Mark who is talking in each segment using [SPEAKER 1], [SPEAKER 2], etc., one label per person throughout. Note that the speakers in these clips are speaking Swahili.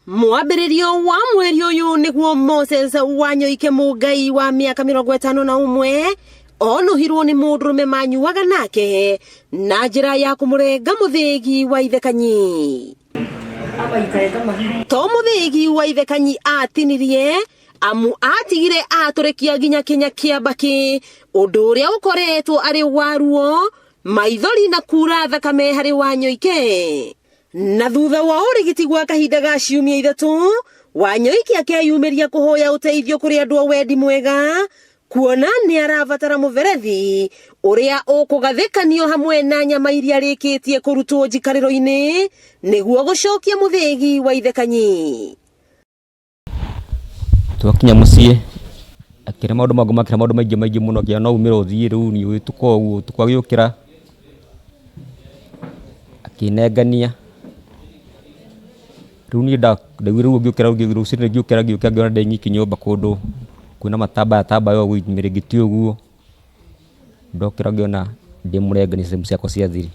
[SPEAKER 1] Mwambĩrĩrio wa mweri uyu niguo Moses Wanyoike Mugai wa miaka 51 onuhirwo ni mundurume manyuaga nake na njira ya kumurenga muthigi wa Ithe Kanyi. To muthigi wa Ithe Kanyi atinirie amu atigire aturikia ginya kinya kiambaki undu uria ukoretwo ari waruo maithori na kura thakame hari Wanyoike. Na thutha wa urigiti gwa kahinda ga ciumia ithatu Wanyoike akeyumiria kuhoya uteithio kuri andu a wendi mwega kuona ni arabatara muverethi uria ukugathikanio hamwe na nyama iria rikitie kurutwo njikariro-ini niguo gucokia muthigi wa Ithe Kanyi.
[SPEAKER 2] Twakinya mucie akira maundu magumakira maundu maingi muno kia no umira uthii riu ni wituko uguo tukwagiukira akinengania riu ni ndawiru ngiukira rucini ngiukira ngiona ndenyiki nyumba kundu kwina matamba yo mirigiti uguo ndokira ngiona ndimurengani sehemu ciakwa cia thiri.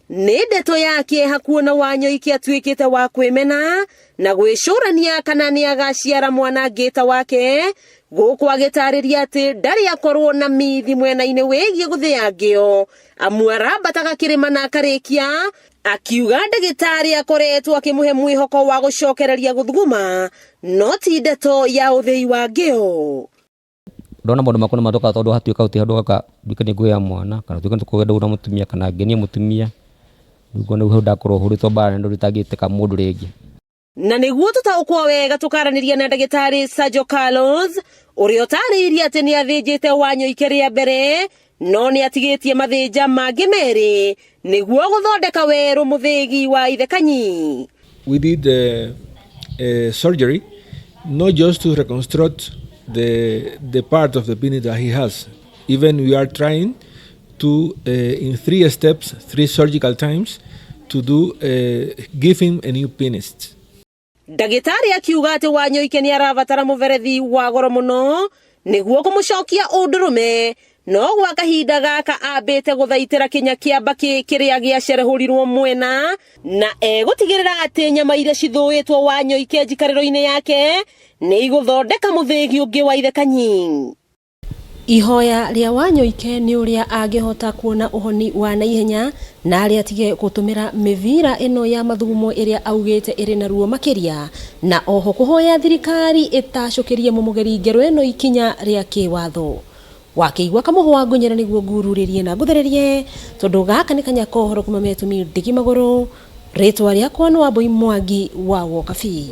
[SPEAKER 1] Ni ndeto yake hakuona Wanyoike atuikite wa kwimena na gwicurania kana ni agaciara mwana ngita wake guku agitariria ati ndari akorwo na mithi mwena-ini wigie guthia ngio amu arambataga kirima na akarikia akiuga ndagitari akoretwo akimuhe mwihoko wa gucokereria guthuguma no ti ndeto ya uthii wa ngio.
[SPEAKER 2] Ndona maundu makona matoka tondu hatuika uti handu gaka ndikani nguya mwana kana tuika tukugenda una mutumia kana ngenia mutumia niguo niguo ndakorwo huritwo bara ndu ritagite ka mundu ringi.
[SPEAKER 1] Na niguo tutaukwo wega tukaraniria na ndagitari Sergio Carlos uria utariirie ati ni athinjite Wanyoike ria mbere no ni atigitie mathinja mangi meri niguo guthondeka weru muthigi wa Ithe Kanyi.
[SPEAKER 3] We did surgery not just to reconstruct the part of the penis that he has. Even we are trying to in 3 steps, 3 surgical times to do give him a new penis.
[SPEAKER 1] Ndagitari akiuga ati Wanyoike ni arabatara muverethi wa goro muno niguo kumucokia undurume no gwa kahinda gaka ambite guthaitira kinya kiambaki kiria giacerehurirwo mwena na gutigirira ati nyama iria cithuitwo Wanyoike njikariro-ini yake ni iguthondeka muthigi ungi wa Ithe Kanyi. Ihoya ria Wanyoike ni uria angihota kuona uhoni wa naihenya na aria atige gutumira mivira ino ya mathugumo iria augite iri na ruo makiria na oho kuhoya thirikari itacokerie mumugeri ngero ino ikinya ria kiwatho. Wakiigua kamuhwa ngonyera niguo ngururirie na nguthererie tondu gaka ni kanya kohoro kuma metumi ndigi maguru ritwa riakwa ni Wambui Mwangi wa Wokabi.